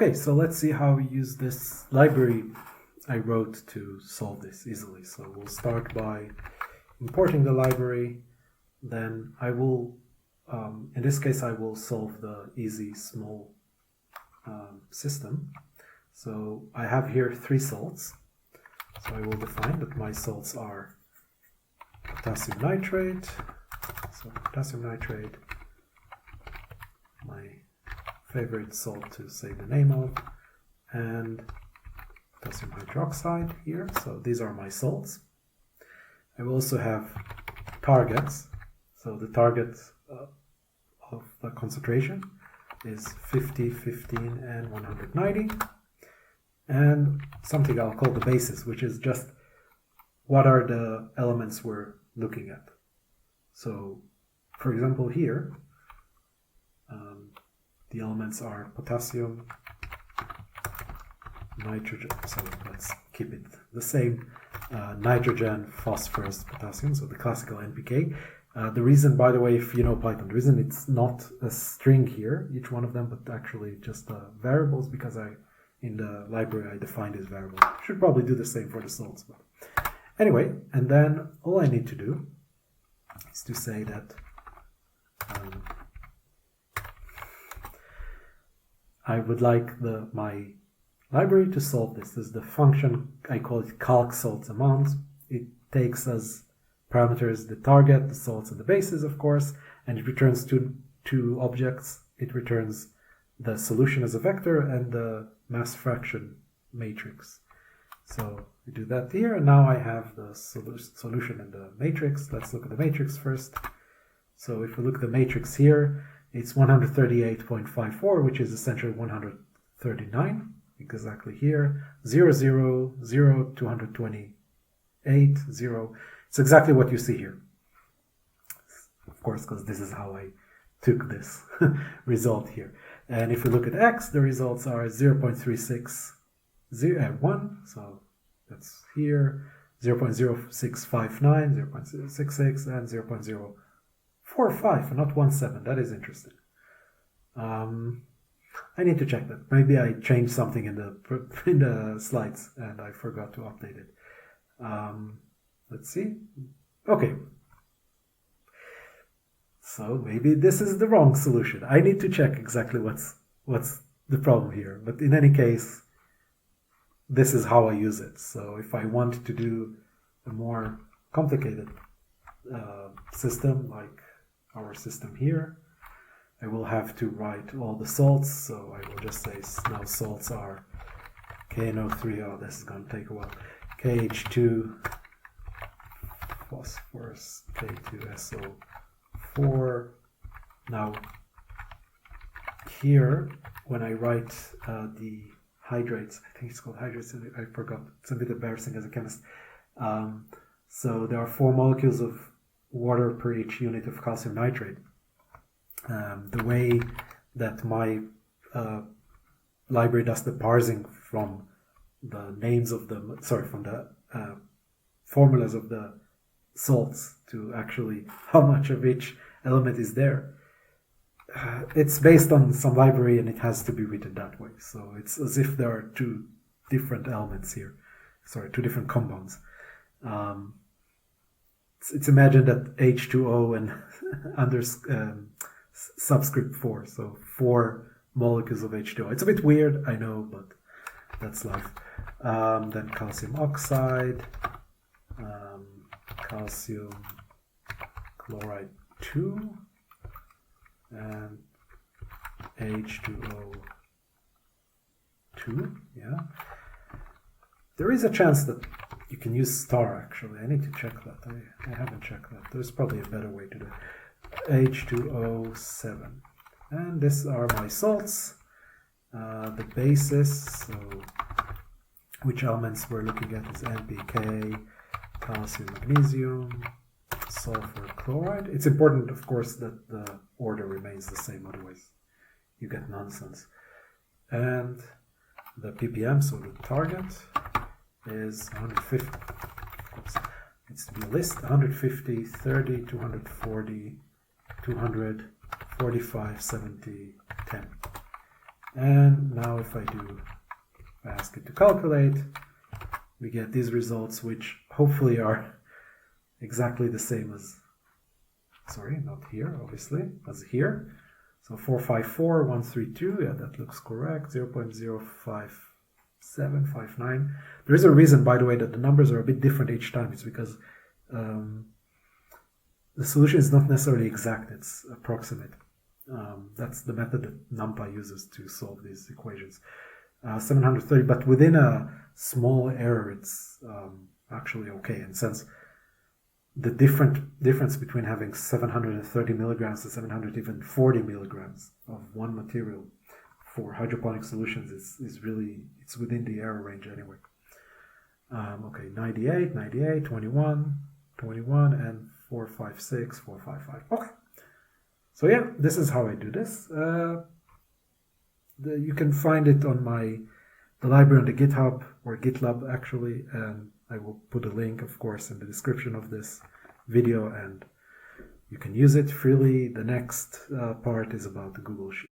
Okay, so let's see how we use this library I wrote to solve this easily. So we'll start by importing the library. Then I will, in this case, I will solve the easy small system. So I have here 3 salts. So I will define that my salts are potassium nitrate. So potassium nitrate, my favorite salt to say the name of, and potassium hydroxide here. So these are my salts. I will also have targets. So the target of the concentration is 50, 15, and 190. And something I'll call the basis, which is just what are the elements we're looking at. So, for example, here, the elements are potassium, nitrogen, so let's keep it the same, nitrogen, phosphorus, potassium, so the classical NPK. The reason, by the way, if you know Python, the reason it's not a string here, each one of them, but actually just variables, because in the library I defined as variable. Should probably do the same for the salts. But anyway, and then all I need to do is to say that I would like my library to solve this. This is the function, I call it calc salts amount. It takes as parameters the target, the salts, and the bases, of course, and it returns two objects. It returns the solution as a vector and the mass fraction matrix. So we do that here, and now I have the solution in the matrix. Let's look at the matrix first. So if we look at the matrix here, it's 138.54, which is essentially 139, exactly here. 0, 0, 0, 228, 0. It's exactly what you see here. Of course, because this is how I took this result here. And if we look at x, the results are 0.361, so that's here, 0.0659, 0.066, and 0.045, and not 17. That is interesting. I need to check that. Maybe I changed something in the slides and I forgot to update it. Let's see. Okay. So maybe this is the wrong solution. I need to check exactly what's the problem here. But in any case, this is how I use it. So if I want to do a more complicated system, like our system here, I will have to write all the salts. So I will just say now salts are KNO3. Oh, this is going to take a while. KH2 phosphorus, K2SO4. Now here, when I write the hydrates, I think it's called hydrates, I forgot, it's a bit embarrassing as a chemist. So there are 4 molecules of water per each unit of calcium nitrate. The way that my library does the parsing from the names of the, from the formulas of the salts to actually how much of each element is there. It's based on some library and it has to be written that way. So it's as if there are 2 different elements here. 2 different compounds. It's imagined that H2O and under subscript 4, so 4 molecules of H2O. It's a bit weird, I know, but that's life. Then calcium oxide, calcium chloride 2, and H2O 2, yeah. There is a chance that you can use star, actually. I need to check that. I haven't checked that. There's probably a better way to do it. H2O7. And these are my salts. The basis, so which elements we're looking at is NPK, calcium, magnesium, sulfur, chloride. It's important, of course, that the order remains the same, otherwise you get nonsense. And the ppm, so the target, is 150. Oops, needs to be a list. 150, 30, 240, 200, 45, 70, 10. And now if I ask it to calculate, we get these results, which hopefully are exactly the same as, sorry, not here, obviously, as here. So 454,132, yeah, that looks correct, 0.05759. There is a reason, by the way, that the numbers are a bit different each time. It's because the solution is not necessarily exact, it's approximate. That's the method that NumPy uses to solve these equations. 730, but within a small error, it's actually okay. And since the difference between having 730 milligrams to 740 milligrams of one material for hydroponic solutions is really, it's within the error range anyway. Okay, 98, 98, 21, 21, and 456, 455. Okay. So yeah, this is how I do this. You can find it on the library on the GitHub or GitLab actually, and I will put a link, of course, in the description of this video, and you can use it freely. The next part is about the Google Sheet.